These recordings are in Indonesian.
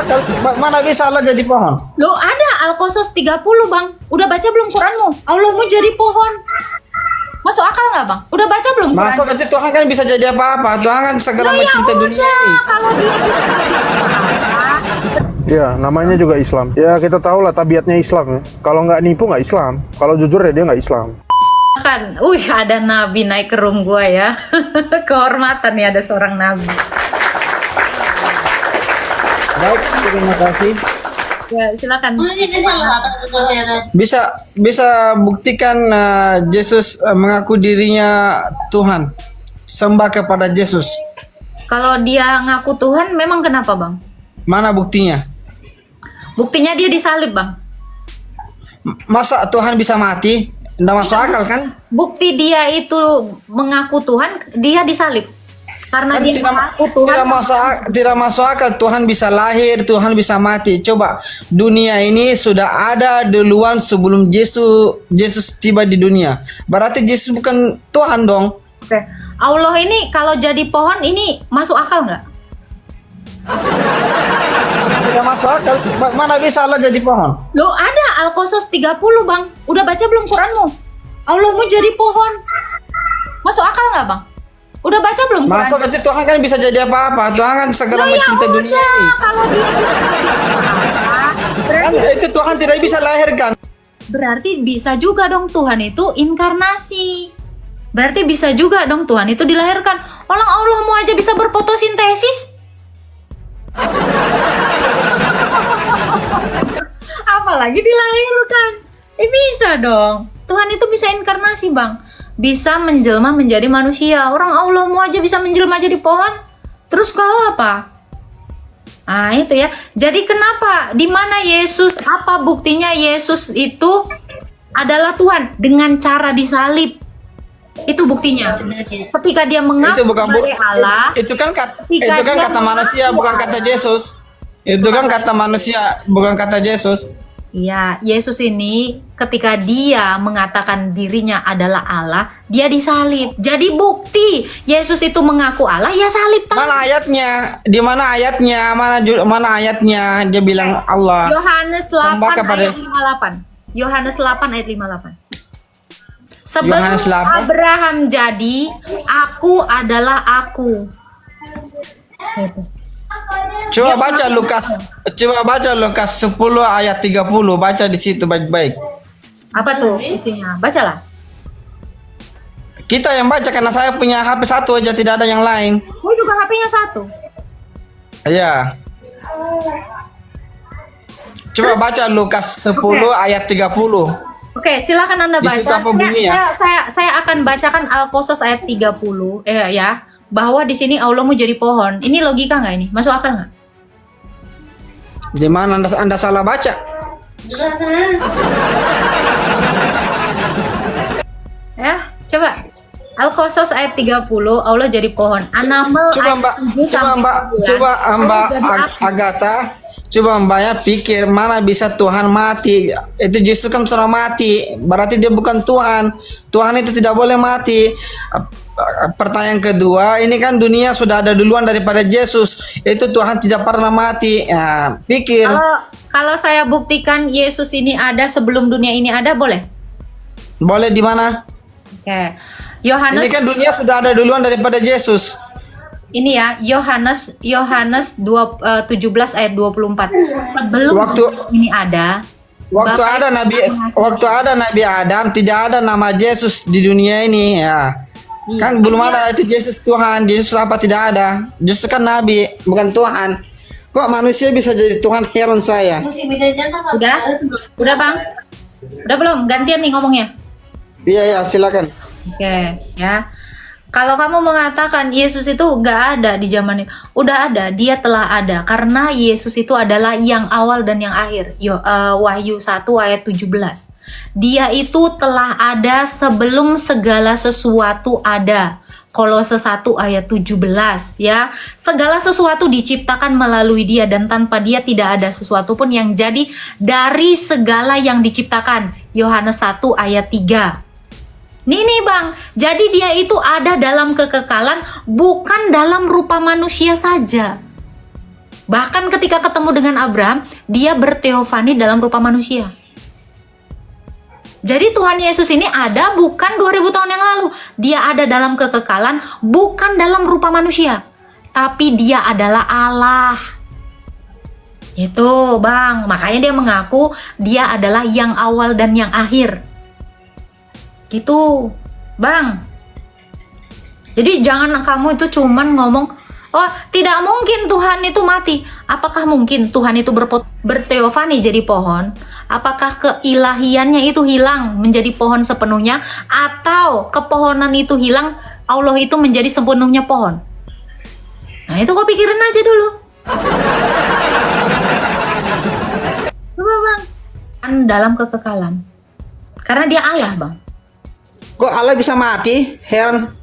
akal. Mana bisa Allah jadi pohon? Loh ada Al-Qasas 30 bang. Udah baca belum Quranmu? Allahmu jadi pohon. Masuk akal nggak bang? Udah baca belum Quran? Masuk nanti Tuhan kan bisa jadi apa-apa. Tuhan kan segala Loh, ya mencinta dunia udah, ini. kalau dia Ya, namanya juga Islam. Ya, kita tahu lah tabiatnya Islam ya. Kalau nggak nipu nggak Islam. Kalau jujur ya dia nggak Islam. kan, ada nabi naik ke room gua ya. Kehormatan nih ada seorang nabi. Baik, terima kasih. Ya, silakan. Bisa buktikan Yesus mengaku dirinya Tuhan. Sembah kepada Yesus. Kalau dia ngaku Tuhan, memang kenapa bang? Mana buktinya? Buktinya dia disalib bang. Masa Tuhan bisa mati? Nggak masuk akal kan? Bukti dia itu mengaku Tuhan, dia disalib. Karena Kan dia mengaku Tuhan. tidak masuk akal. Tuhan bisa lahir, Tuhan bisa mati. Coba, dunia ini sudah ada duluan sebelum Yesus tiba di dunia. Berarti Yesus bukan Tuhan dong. Oke. Allah ini kalau jadi pohon ini masuk akal nggak? Tidak masuk akal. Mana bisa Allah jadi pohon? Loh ada Al-Qasas 30 bang. Udah baca belum Quranmu? Allahmu jadi pohon. Masuk akal nggak bang? Udah baca belum Quran? Masuk nanti Tuhan kan bisa jadi apa-apa. Tuhan kan segala Loh, ya mencinta dunia udah, ini. kalau dia Kan itu Tuhan tidak bisa lahirkan. berarti bisa juga dong Tuhan itu inkarnasi. Berarti bisa juga dong Tuhan itu dilahirkan. Orang Allahmu aja bisa berfotosintesis. Apalagi dilahirkan. Bisa dong. Tuhan itu bisa inkarnasi bang. Bisa menjelma menjadi manusia. Orang Allahmu aja bisa menjelma jadi pohon. Terus kau apa? Ah itu ya. Jadi kenapa? Di mana Yesus? Apa buktinya Yesus itu adalah Tuhan dengan cara disalib? Itu buktinya. Ketika dia mengaku Itu bukan sebagai Allah, Itu kan Ketika itu kan dia kata manusia, mengaku bukan kata Yesus. Itu kan kata manusia, bukan kata Yesus. iya, Yesus ini ketika dia mengatakan dirinya adalah Allah, dia disalib. Jadi bukti Yesus itu mengaku Allah, ya salib. Mana ayatnya? Di mana ayatnya? Mana ayatnya? Dia bilang Allah. Yohanes 8 Sembah kepada- ayat 58. Yohanes 8 ayat 58. Sebelum Yohanes 8. Abraham jadi, aku adalah aku. Itu. Coba baca Lukas 10 ayat 30. Baca di situ baik-baik. Apa tuh isinya? Bacalah. Kita yang baca karena saya punya HP satu aja, tidak ada yang lain. Gue juga HP-nya satu. Iya. Coba baca Lukas 10 ayat 30. Oke, silakan Anda Di baca. situ apa bunyinya? Saya akan bacakan Al-Qasas ayat 30 ya, bahwa di sini Allahmu jadi pohon. Ini logika nggak ini? Masuk akal nggak? Di mana anda salah baca? Ya, coba. Al-Qasas ayat 30, Allah jadi pohon. An-Naml Coba ayat Mbak, 7 sampai 9, coba Mbak Allah jadi api. Agatha, coba Mbaknya pikir mana bisa Tuhan mati? Itu Yesus kan sudah mati, berarti dia bukan Tuhan. Tuhan itu tidak boleh mati. Pertanyaan kedua, ini kan dunia sudah ada duluan daripada Yesus. Itu Tuhan tidak pernah mati. Ya, pikir. Kalau saya buktikan Yesus ini ada sebelum dunia ini ada, boleh? Boleh di mana? Oke. Yohanes Ini kan dunia sudah ada duluan daripada Yesus. ini ya, Yohanes 17 ayat 24. Sebelum ini ada, Waktu Bapak ada Nabi Adam, tidak ada nama Yesus di dunia ini ya. Iya. Kan belum ada itu Yesus Tuhan. Yesus apa tidak ada? Yesus kan nabi, bukan Tuhan. Kok manusia bisa jadi Tuhan? Heran saya. udah bang, udah belum? Gantian nih ngomongnya. Iya, silakan. Oke, ya. Kalau kamu mengatakan Yesus itu nggak ada di zaman ini, udah ada, dia telah ada. Karena Yesus itu adalah yang awal dan yang akhir. Wahyu 1 ayat 17. Dia itu telah ada sebelum segala sesuatu ada. Kolose 1 ayat 17 ya. Segala sesuatu diciptakan melalui dia dan tanpa dia tidak ada sesuatu pun yang jadi dari segala yang diciptakan. Yohanes 1 ayat 3. Nih bang, jadi dia itu ada dalam kekekalan, bukan dalam rupa manusia saja. Bahkan ketika ketemu dengan Abraham, dia berteofani dalam rupa manusia. Jadi Tuhan Yesus ini ada bukan 2000 tahun yang lalu. Dia ada dalam kekekalan, bukan dalam rupa manusia. Tapi dia adalah Allah. Itu Bang, makanya dia mengaku dia adalah yang awal dan yang akhir. Gitu Bang. Jadi jangan kamu itu cuman ngomong, oh tidak mungkin Tuhan itu mati. Apakah mungkin Tuhan itu berteofani jadi pohon? Apakah keilahiannya itu hilang menjadi pohon sepenuhnya? Atau kepohonan itu hilang, Allah itu menjadi sepenuhnya pohon? Nah itu kau pikirin aja dulu. Coba Bang. Kan dalam kekekalan. Karena dia Allah Bang. Kok Allah bisa mati? Heran.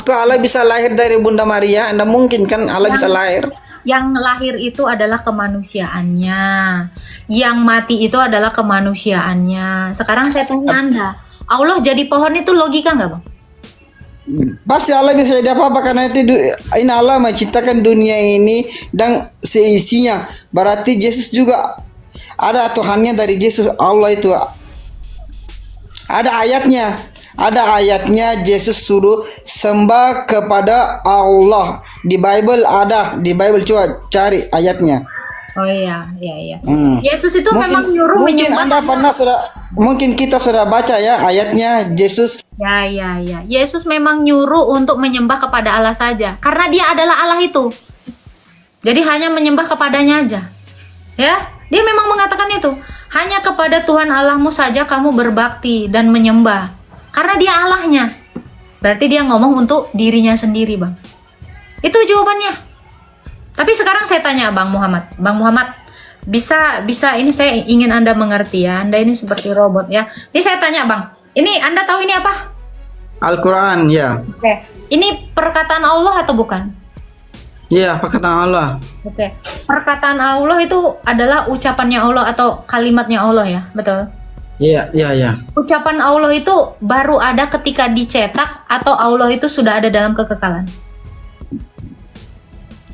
Kok Allah bisa lahir dari Bunda Maria? Anda mungkin kan Allah bisa lahir? Yang lahir itu adalah kemanusiaannya. Yang mati itu adalah kemanusiaannya. Sekarang saya tanya Anda, Allah jadi pohon itu logika nggak Bang? Pasti Allah bisa jadi apa-apa karena itu ini Allah menciptakan dunia ini dan seisinya. Berarti Yesus juga ada Tuhannya dari Yesus. Allah itu ada ayatnya. Ada ayatnya Yesus suruh sembah kepada Allah. Di Bible ada, di Bible coba cari ayatnya. Oh iya. Yesus itu memang nyuruh mungkin menyembah. Anda pernah mungkin kita sudah baca ya ayatnya Yesus. Ya. Yesus memang nyuruh untuk menyembah kepada Allah saja. Karena dia adalah Allah itu. Jadi hanya menyembah kepadanya aja. Ya, dia memang mengatakan itu. Hanya kepada Tuhan Allahmu saja kamu berbakti dan menyembah. Karena dia Allahnya. Berarti dia ngomong untuk dirinya sendiri Bang. Itu jawabannya. Tapi sekarang saya tanya Bang Muhammad. Bang Muhammad, bisa ini saya ingin Anda mengerti ya. Anda ini seperti robot ya. Ini saya tanya Bang. Ini Anda tahu ini apa? Al-Quran ya. Oke. Ini perkataan Allah atau bukan? Iya, perkataan Allah. Oke. Perkataan Allah itu adalah ucapannya Allah atau kalimatnya Allah ya. Betul? Iya. Ucapan Allah itu baru ada ketika dicetak atau Allah itu sudah ada dalam kekekalan?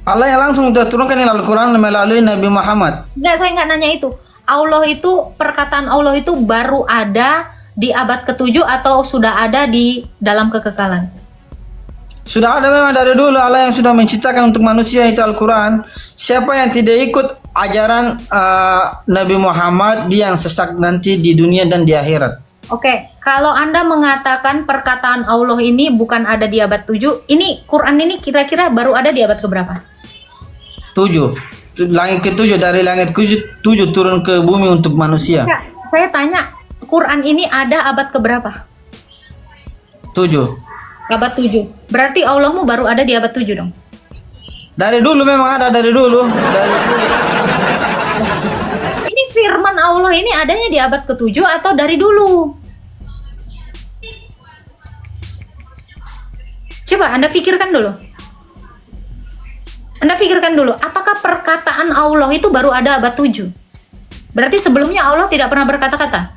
Allah yang langsung turunkan Al-Quran melalui Nabi Muhammad. Enggak, saya nggak nanya itu. Allah itu, perkataan Allah itu baru ada di abad ke-7 atau sudah ada di dalam kekekalan? Sudah ada memang dari dulu. Allah yang sudah menciptakan untuk manusia itu Al-Quran. Siapa yang tidak ikut ajaran Nabi Muhammad, dia yang sesat nanti di dunia dan di akhirat. Oke, kalau Anda mengatakan perkataan Allah ini bukan ada di abad 7, ini Quran ini kira-kira baru ada di abad keberapa? 7. Langit ke-7, dari langit ke-7 turun ke bumi untuk manusia. Ya, saya tanya, Quran ini ada abad keberapa? 7. Abad 7. Berarti Allahmu baru ada di abad 7 dong? Dari dulu memang ada, dari dulu. Ini firman Allah ini adanya di abad ke-7 atau dari dulu? Coba Anda pikirkan dulu. Apakah perkataan Allah itu baru ada abad 7? Berarti sebelumnya Allah tidak pernah berkata-kata?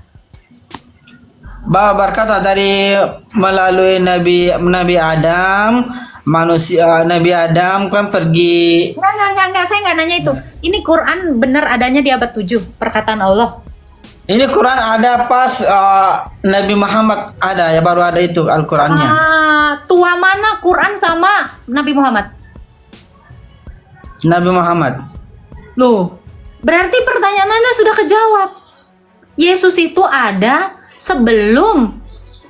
Berkata dari melalui Nabi Adam, manusia Nabi Adam kan pergi. Enggak, saya nggak nanya itu. Ini Quran benar adanya di abad 7, perkataan Allah. Ini Quran ada pas Nabi Muhammad ada ya, baru ada itu Al-Qurannya. Tua mana Quran sama Nabi Muhammad? Nabi Muhammad. Loh, berarti pertanyaan Anda sudah kejawab. Yesus itu ada sebelum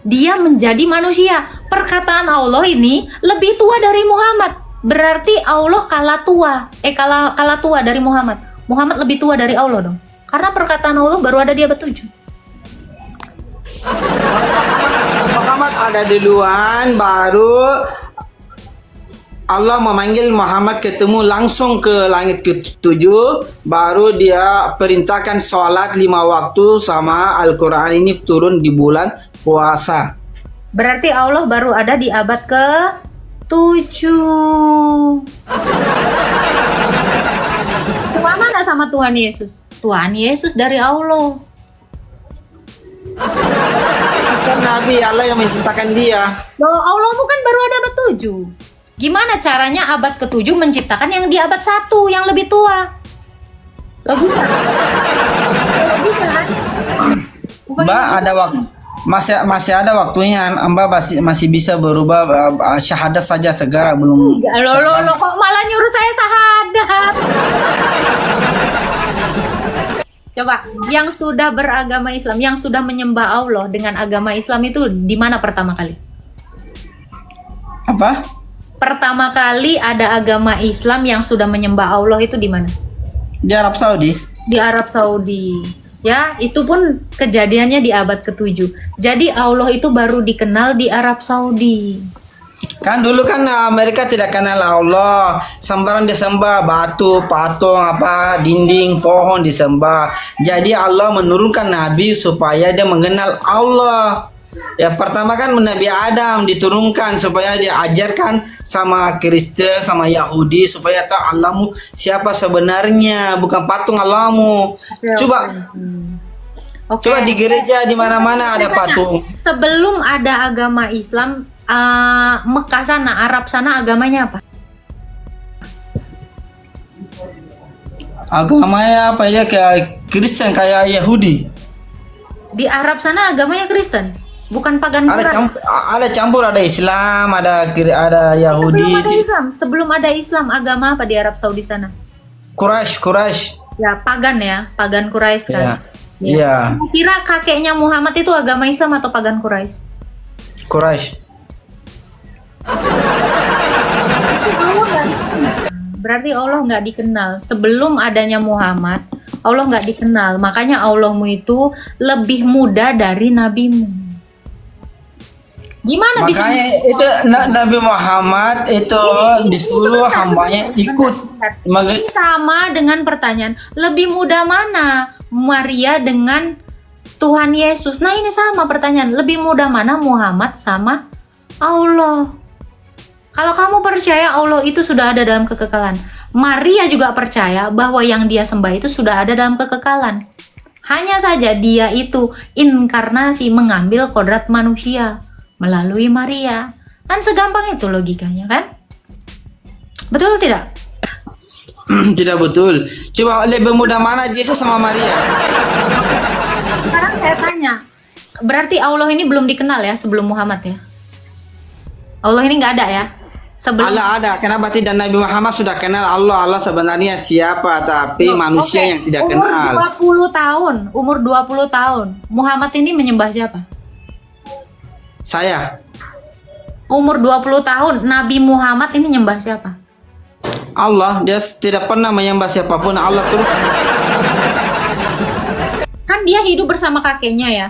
dia menjadi manusia. Perkataan Allah ini lebih tua dari Muhammad. Berarti Allah kalah tua dari Muhammad. Muhammad lebih tua dari Allah dong. Karena perkataan Allah baru ada di abad 7. Muhammad ada duluan, baru Allah memanggil Muhammad ketemu langsung ke langit ke-7, baru dia perintahkan sholat 5 waktu sama Al-Quran ini turun di bulan puasa. Berarti Allah baru ada di abad ke-7. Tua mana sama Tuhan Yesus? Tuhan Yesus dari Allah. Kan Nabi Allah yang menciptakan dia. Loh, Allah bukan baru ada abad 7. Gimana caranya abad ke-7 menciptakan yang di abad 1 yang lebih tua? Logika. Logika kan? Mbak ada waktu, masih ada waktunya. Mbak masih bisa berubah, syahadat saja segera belum. Enggak, lo kok malah nyuruh saya syahadat. Coba, yang sudah beragama Islam, yang sudah menyembah Allah dengan agama Islam itu di mana pertama kali? Apa? Pertama kali ada agama Islam yang sudah menyembah Allah itu di mana? Di Arab Saudi. Di Arab Saudi. Ya, itu pun kejadiannya di abad ke-7. Jadi Allah itu baru dikenal di Arab Saudi. Kan dulu kan mereka tidak kenal Allah, sembarang disembah batu, patung, apa, dinding, pohon disembah. Jadi Allah menurunkan Nabi supaya dia mengenal Allah. Ya pertama kan Nabi Adam diturunkan supaya dia ajarkan sama Kristen, sama Yahudi supaya tahu Allahmu siapa sebenarnya, bukan patung Allahmu. Coba Oke. coba di gereja di mana-mana ada patung. Sebelum ada agama Islam, Mekah sana, Arab sana agamanya apa? Agamanya apa ya, kayak Kristen, kayak Yahudi. Di Arab sana agamanya Kristen, bukan pagan Quraisy. Ada campur, ada Islam, ada Yahudi. Sebelum ada Islam, agama apa di Arab Saudi sana? Quraisy. Ya, pagan Quraisy kan. Iya. Kamu kira kakeknya Muhammad itu agama Islam atau pagan Quraisy? Quraisy. Berarti Allah nggak dikenal sebelum adanya Muhammad. Allah nggak dikenal, makanya Allahmu itu lebih muda dari nabimu. Gimana bisa? Makanya itu Nabi Muhammad itu disuruh hambanya ikut. Ini sama dengan pertanyaan, lebih muda mana Maria dengan Tuhan Yesus? Nah ini sama pertanyaan, lebih muda mana Muhammad sama Allah? Kalau kamu percaya Allah itu sudah ada dalam kekekalan, Maria juga percaya bahwa yang dia sembah itu sudah ada dalam kekekalan. Hanya saja dia itu inkarnasi mengambil kodrat manusia melalui Maria. Kan segampang itu logikanya kan? Betul tidak? Tidak betul. Coba lebih muda mana Yesus sama Maria? Sekarang saya tanya, berarti Allah ini belum dikenal ya sebelum Muhammad ya? Allah ini nggak ada ya? Sebelum Allah ada. Kenapa tidak Nabi Muhammad sudah kenal Allah? Allah sebenarnya siapa? Tapi manusia yang tidak kenal. Umur 20 tahun. Muhammad ini menyembah siapa? Saya. Umur 20 tahun, Nabi Muhammad ini nyembah siapa? Allah. Dia tidak pernah menyembah siapapun. Allah terus. Kan dia hidup bersama kakeknya ya,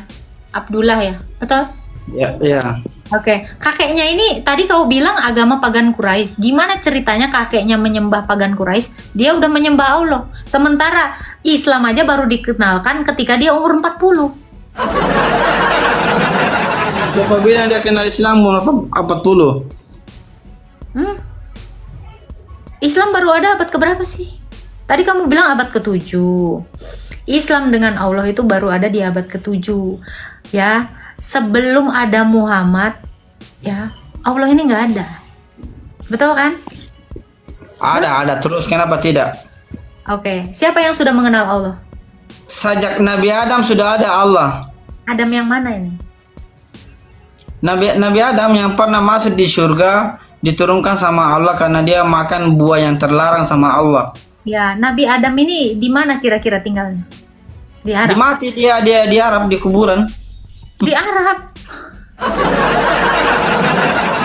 Abdullah ya, betul? Ya. Oke, kakeknya ini tadi kau bilang agama pagan Quraisy. Gimana ceritanya kakeknya menyembah pagan Quraisy? Dia udah menyembah Allah. Sementara Islam aja baru dikenalkan ketika dia umur 40. Siapa bilang dia kenal Islam umur 40? Islam baru ada abad keberapa sih? Tadi kamu bilang abad ke-7. Islam dengan Allah itu baru ada di abad ke-7. Ya, sebelum ada Muhammad, ya Allah ini nggak ada. Betul kan? Ada. Terus kenapa tidak? Oke, siapa yang sudah mengenal Allah? Sejak Nabi Adam sudah ada Allah. Adam yang mana ini? Nabi Adam yang pernah masuk di surga diturunkan sama Allah karena dia makan buah yang terlarang sama Allah. Ya, Nabi Adam ini di mana kira-kira tinggalnya? Di Arab. Dimati dia di Arab, di kuburan. Di Arab.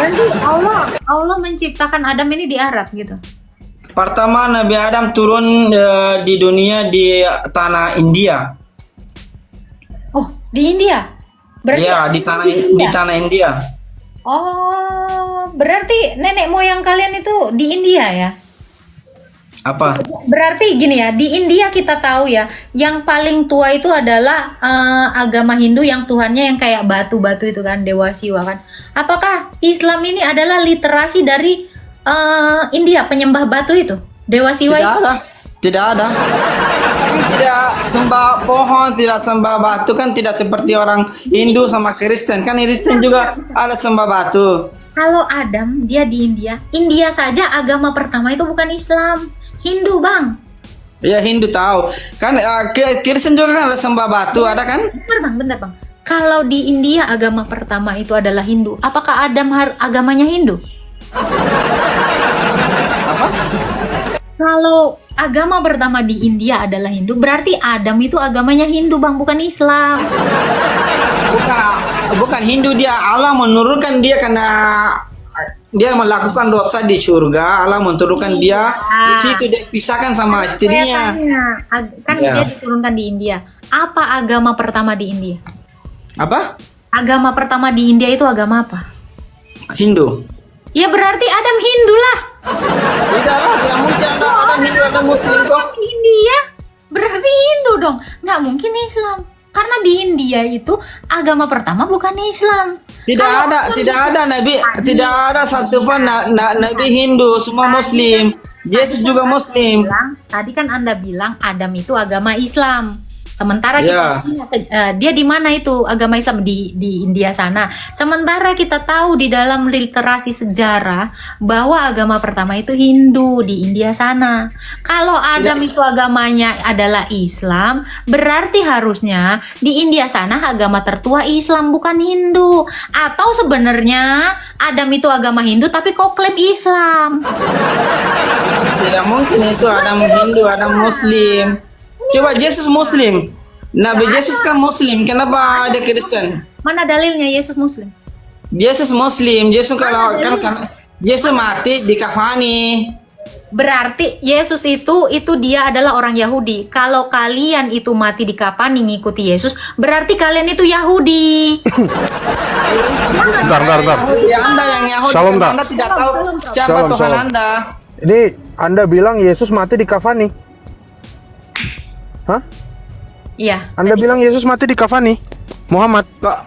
Berarti Allah menciptakan Adam ini di Arab gitu. Pertama Nabi Adam turun di dunia di tanah India. Oh, di India. Berarti Iya, di tanah India. Oh, berarti nenek moyang kalian itu di India ya? Apa? Berarti gini ya, di India kita tahu ya, yang paling tua itu adalah agama Hindu yang Tuhannya yang kayak batu-batu itu kan, Dewa Siwa kan. Apakah Islam ini adalah literasi dari India, penyembah batu itu? Dewa Siwa itu? Tidak ada. Tidak sembah pohon, tidak sembah batu kan, tidak seperti orang Hindu sama Kristen. Kan Kristen juga ada sembah batu. Kalau Adam dia di India, India saja agama pertama itu bukan Islam, Hindu bang. Ya Hindu tahu. Kan Kristen juga kan ada sembah batu, ada kan? Bentar bang. Kalau di India agama pertama itu adalah Hindu, apakah Adam agamanya Hindu? Apa? Kalau agama pertama di India adalah Hindu, berarti Adam itu agamanya Hindu bang, bukan Islam. Bukan Hindu, dia Allah menurunkan dia karena dia melakukan dosa di surga, Allah menurunkan dia di situ, dia pisahkan sama istrinya. Kan Ya. dia diturunkan di India. Apa agama pertama di India? Apa? Agama pertama di India itu agama apa? Hindu. Ya berarti Adam Hindu lah. Tidak lah, tidak mungkin ada Hindu, ada Muslim kok. Di India berarti Hindu dong. Nggak mungkin Islam. Karena di India itu agama pertama bukan Islam. Tidak ada nabi, tidak ada satupun nabi Hindu, semua Muslim. Yesus juga Muslim. Tadi kan Anda bilang Adam itu agama Islam. Sementara Ya. dia di mana itu agama Islam di India sana. Sementara kita tahu di dalam literasi sejarah bahwa agama pertama itu Hindu di India sana. Kalau Adam itu agamanya adalah Islam, berarti harusnya di India sana agama tertua Islam bukan Hindu. Atau sebenarnya Adam itu agama Hindu tapi kok klaim Islam. Tidak mungkin itu ada Hindu, ada Muslim. Coba Yesus Muslim. Nabi Yesus kan Muslim, kenapa dia Kristen? Mana dalilnya Yesus Muslim? Yesus Muslim, Yesus kalau kan Yesus mati di kafani. Berarti Yesus itu dia adalah orang Yahudi. Kalau kalian itu mati di kafani ngikuti Yesus, berarti kalian itu Yahudi. Bentar. Yahudi, Anda yang Yahudi, Shalom, karena tak? Anda tidak tahu siapa Shalom, Tuhan shalom. Anda. Ini Anda bilang Yesus mati di kafani. Hah? Iya. Anda bilang Yesus mati di kafani? Muhammad? Kok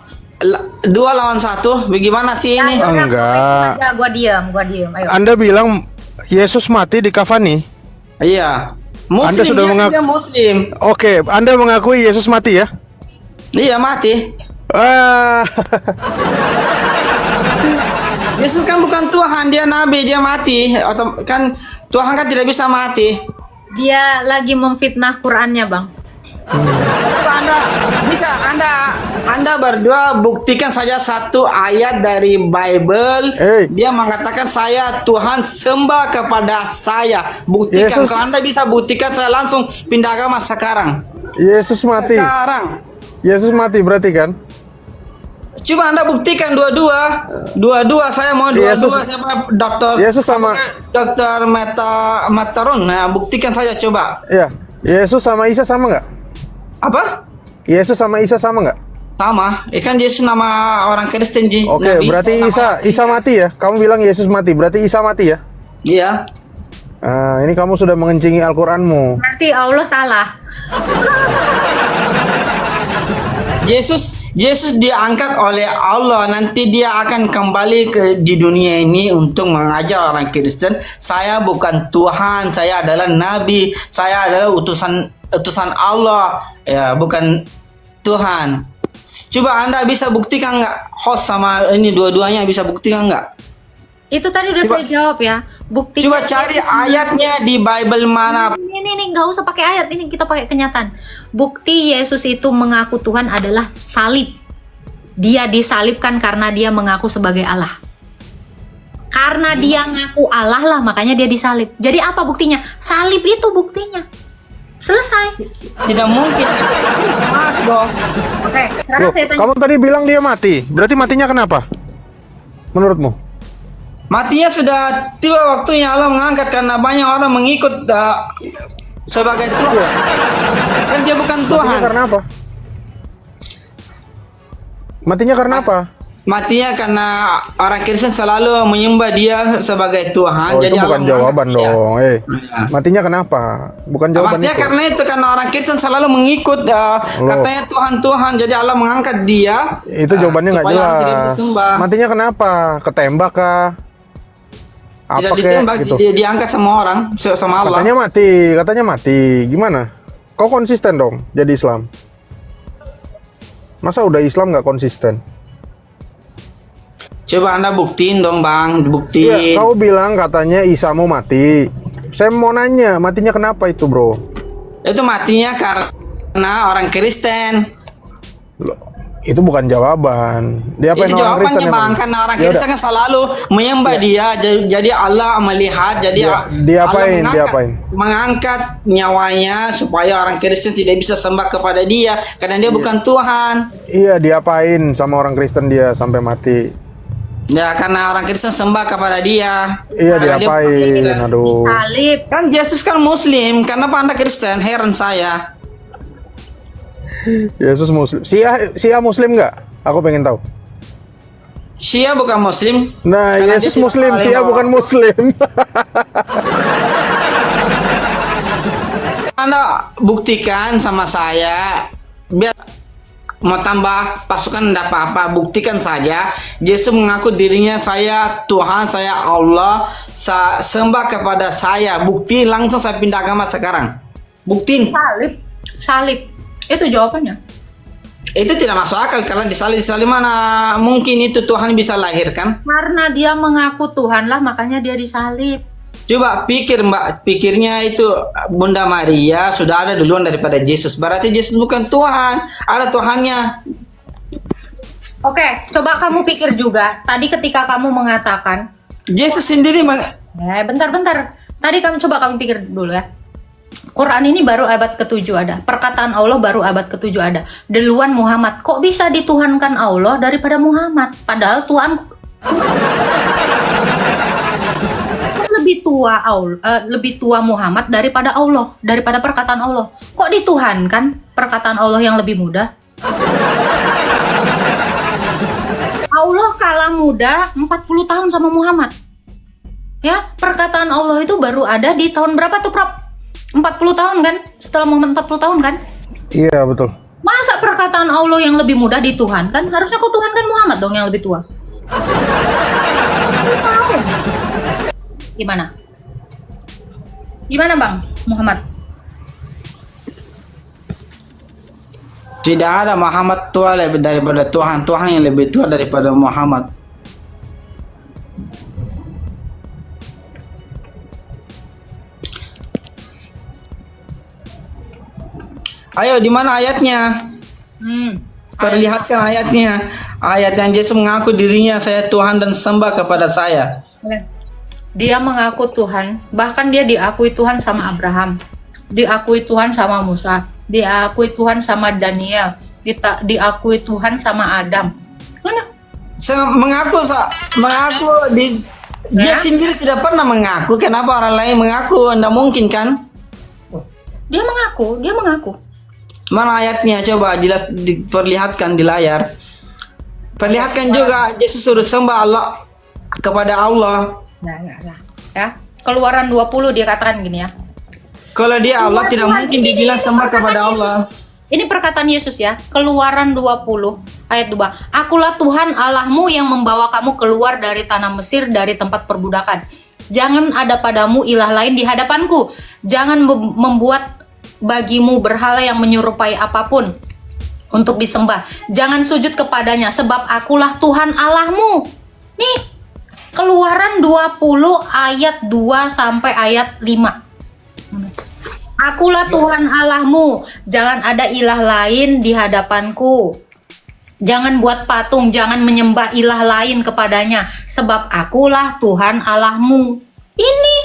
2 lawan 1? Bagaimana sih ini? Enggak. Ya, gua diam. Ayo. Anda bilang Yesus mati di kafani? Iya. Muslim, Anda sudah dia Muslim. Oke, Anda mengakui Yesus mati ya? Iya, mati. Ah, Yesus kan bukan Tuhan, dia nabi, dia mati. Atau kan Tuhan kan tidak bisa mati. Dia lagi memfitnah Qur'annya, Bang. Anda berdua buktikan saja satu ayat dari Bible. Dia mengatakan saya Tuhan sembah kepada saya. Buktikan. Yesus- Kalau Anda bisa buktikan, saya langsung pindah agama sekarang. Yesus mati. Sekarang. Yesus mati berarti kan? Coba Anda buktikan dua-dua. Saya mau dua-dua. Siapa dokter? Yesus sama Dokter Matarun. Nah, buktikan saja coba. ya. Yesus sama Isa sama nggak? Apa? Yesus sama Isa sama nggak? Sama. Kan Yesus nama orang Kristen Ji. Oke, Nabi berarti nama Isa mati ya? Kamu bilang Yesus mati, berarti Isa mati ya? Iya. Ah, ini kamu sudah mengencingi Al-Qur'anmu. Berarti Allah salah. Yesus diangkat oleh Allah, nanti dia akan kembali di dunia ini untuk mengajar orang Kristen. Saya bukan Tuhan, saya adalah nabi, saya adalah utusan Allah, ya bukan Tuhan. Coba Anda bisa buktikan nggak? Host sama ini dua-duanya bisa buktikan nggak? Itu tadi udah saya jawab ya. Bukti. Coba cari ayatnya di Bible mana. Ini nggak usah pakai ayat, ini kita pakai kenyataan. Bukti Yesus itu mengaku Tuhan adalah salib. Dia disalibkan karena dia mengaku sebagai Allah. Karena dia ngaku Allah lah, makanya dia disalib. Jadi apa buktinya? Salib itu buktinya. Selesai. Tidak mungkin. Maaf dong. Oke, sekarang Loh, saya tanya. kamu tadi bilang dia mati. Berarti matinya kenapa? Menurutmu? Matinya sudah tiba waktunya Allah mengangkat karena banyak orang mengikut sebagai Tuhan. Kan dia bukan Tuhan. Matinya karena apa? Matinya karena apa? Matinya karena orang Kristen selalu menyembah dia sebagai Tuhan. Oh, itu bukan Allah jawaban mengangkat dia. dong. Matinya kenapa? Bukan jawaban Matinya itu. karena itu, karena orang Kristen selalu mengikut katanya Tuhan, jadi Allah mengangkat dia. Itu jawabannya nggak supaya tidak jelas. disembah. Matinya kenapa? Ketembak kah? Tidak Apa kek ditembak, gitu? diangkat sama orang, sama Allah. Katanya mati. Gimana? Kok konsisten dong jadi Islam? Masa udah Islam nggak konsisten? Coba Anda buktiin dong Bang, Iya, buktiin. kau bilang katanya Isa mau mati. Saya mau nanya, matinya kenapa itu, bro? Itu matinya karena orang Kristen. Loh, itu bukan jawaban. Dia apa Itu orang jawabannya Kristen Bang, emang? karena orang Ya Kristen udah. kan selalu menyembah dia, jadi Allah melihat, jadi Diapain, Allah diapain? mengangkat nyawanya supaya orang Kristen tidak bisa sembah kepada dia, karena dia bukan Tuhan. Iya, diapain sama orang Kristen dia sampai mati? Ya, karena orang Kristen sembah kepada dia. Iya, Karena dia bukan diapain? Kristen. Aduh. Disalib. Kan Yesus kan Muslim, kenapa Anda Kristen? Heran saya. Yesus Muslim. Sia Muslim nggak? Aku pengen tahu. Syia bukan Muslim. Nah, Karena Yesus dia tidak Muslim, saling Sia bawa. bukan Muslim. Anda buktikan sama saya, biar mau tambah pasukan tidak apa-apa, buktikan saja. Yesus mengaku dirinya saya Tuhan, saya Allah, sembah kepada saya. Bukti langsung saya pindah agama sekarang. Buktiin. Salib. Itu jawabannya. Itu tidak masuk akal karena disalib mana mungkin itu Tuhan bisa lahirkan. Karena dia mengaku Tuhan lah, makanya dia disalib. Coba pikir Mbak, pikirnya itu Bunda Maria sudah ada duluan daripada Yesus. Berarti Yesus bukan Tuhan, ada Tuhannya. Oke, coba kamu pikir juga. Tadi ketika kamu mengatakan, Yesus sendiri bentar. Tadi kamu pikir dulu ya. Quran ini baru abad ke-7 ada. Perkataan Allah baru abad ke-7 ada. Duluan Muhammad. Kok bisa dituhankan Allah daripada Muhammad? Padahal Tuhan lebih tua Muhammad daripada Allah, daripada perkataan Allah. Kok dituhankan perkataan Allah yang lebih muda? Allah kalah muda 40 tahun sama Muhammad. Ya, perkataan Allah itu baru ada di tahun berapa tuh, Prof? 40 tahun kan? Setelah Muhammad 40 tahun kan? Iya, betul. Masa perkataan Allah yang lebih mudah dituhankan? Harusnya kau tuhankan Muhammad dong yang lebih tua. Gimana? Gimana Bang Muhammad? tidak ada Muhammad tua lebih daripada Tuhan. Tuhan yang lebih tua daripada Muhammad. Ayo, di mana ayatnya? Perlihatkan ayatnya. Ayat yang Yesus mengaku dirinya saya Tuhan dan sembah kepada saya. Dia mengaku Tuhan, bahkan dia diakui Tuhan sama Abraham, diakui Tuhan sama Musa, diakui Tuhan sama Daniel, diakui Tuhan sama Adam. Mana? Mengaku dia sendiri tidak pernah mengaku. Kenapa orang lain mengaku? Anda mungkin kan? Dia mengaku. Mana ayatnya? Coba jelas diperlihatkan di layar. Perlihatkan juga Yesus suruh sembah Allah kepada Allah. Ya. Keluaran 20 dia katakan gini ya. Kalau dia Allah tidak mungkin dibilang sembah kepada Allah. Ini perkataan Yesus ya. Keluaran 20 ayat 2. Akulah Tuhan Allahmu yang membawa kamu keluar dari tanah Mesir, dari tempat perbudakan. Jangan ada padamu ilah lain di hadapanku. Jangan membuat bagimu berhala yang menyerupai apapun untuk disembah. Jangan sujud kepadanya, sebab akulah Tuhan Allahmu. Nih, Keluaran 20 ayat 2 sampai ayat 5. Akulah Tuhan Allahmu, jangan ada ilah lain di hadapanku. Jangan buat patung, jangan menyembah ilah lain kepadanya, sebab akulah Tuhan Allahmu. Ini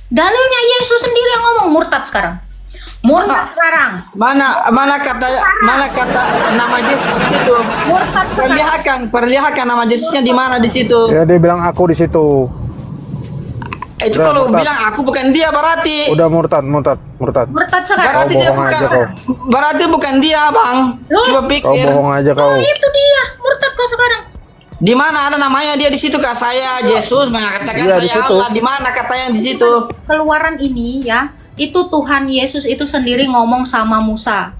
dalilnya Yesus sendiri yang ngomong. Murtad sekarang. Sekarang. Mana kata nama Yesus itu? Murtad sekarang. Perlihatkan nama Yesusnya di mana di situ? Ya, dia bilang aku di situ. Itu Udah, kalau murtad. bilang aku bukan dia berarti. Udah murtad. Murtad sekarang. Berarti Kau dia bohong bukan. aja kau. Berarti bukan dia, Bang. Loh? Coba Kau pikir. bohong aja kau. Itu dia, murtad kau sekarang. Di mana ada namanya dia di situ kak saya Yesus mengatakan Iya, di saya situ. Allah. Di mana katanya di situ? Keluaran ini ya, itu Tuhan Yesus itu sendiri ngomong sama Musa.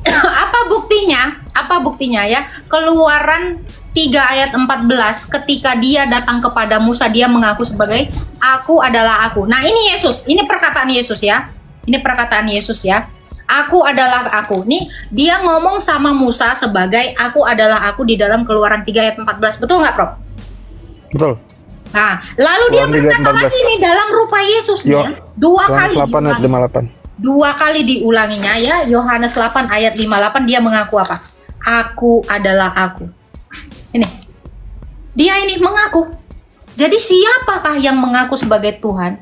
Apa buktinya ya? Keluaran 3 ayat 14, ketika dia datang kepada Musa, dia mengaku sebagai aku adalah aku. Nah, ini Yesus, ini perkataan Yesus ya. Ini perkataan Yesus ya. Aku adalah aku. Nih, dia ngomong sama Musa sebagai aku adalah aku di dalam Keluaran 3 ayat 14. Betul nggak, Prof? Betul. Nah, lalu dia Keluaran 3 ayat berkata 14. lagi nih dalam rupa Yesus nih ya. Dua kali Yohanes 8 ayat diulangi. 58. Dua kali diulanginya ya. Yohanes 8 ayat 58 dia mengaku apa? Aku adalah aku. Ini. Dia ini mengaku. Jadi siapakah yang mengaku sebagai Tuhan?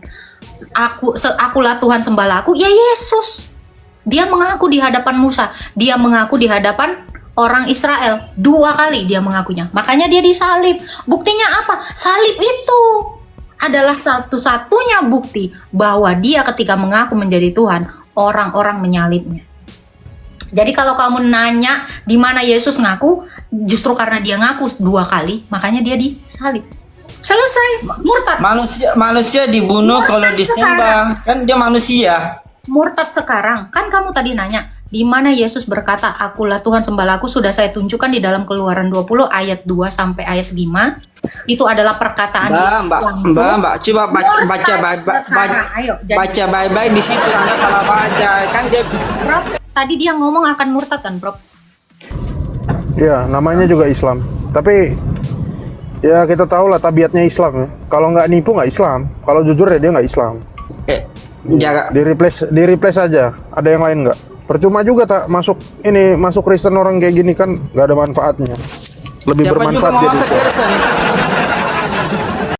Akulah Tuhan sembahlah aku. Ya Yesus. Dia mengaku di hadapan Musa, dia mengaku di hadapan orang Israel. 2 kali dia mengakunya. Makanya dia disalib. Buktinya apa? Salib itu adalah satu-satunya bukti bahwa dia ketika mengaku menjadi Tuhan, orang-orang menyalibnya. Jadi kalau kamu nanya di mana Yesus ngaku, justru karena dia ngaku 2 kali, makanya dia disalib. Selesai, murtad. Manusia dibunuh kalau disembah, kan dia manusia. Murtad sekarang, kan kamu tadi nanya di mana Yesus berkata akulah Tuhan sembahlah aku, sudah saya tunjukkan di dalam Keluaran 20 ayat 2 sampai ayat 5. Itu adalah perkataan Mbak, coba baca baik-baik di situ, Anda salah baca. Kan dia Prof, tadi dia ngomong akan murtad kan, Prof? Ya, namanya juga Islam. Tapi ya kita tahu lah tabiatnya Islam ya. Kalau nggak nipu nggak Islam. Kalau jujur ya dia nggak Islam. jaga. Di replace aja. Ada yang lain nggak? Percuma juga tak masuk Kristen orang kayak gini kan nggak ada manfaatnya. Lebih Siapa juga bermanfaat mau jadi masuk Kristen?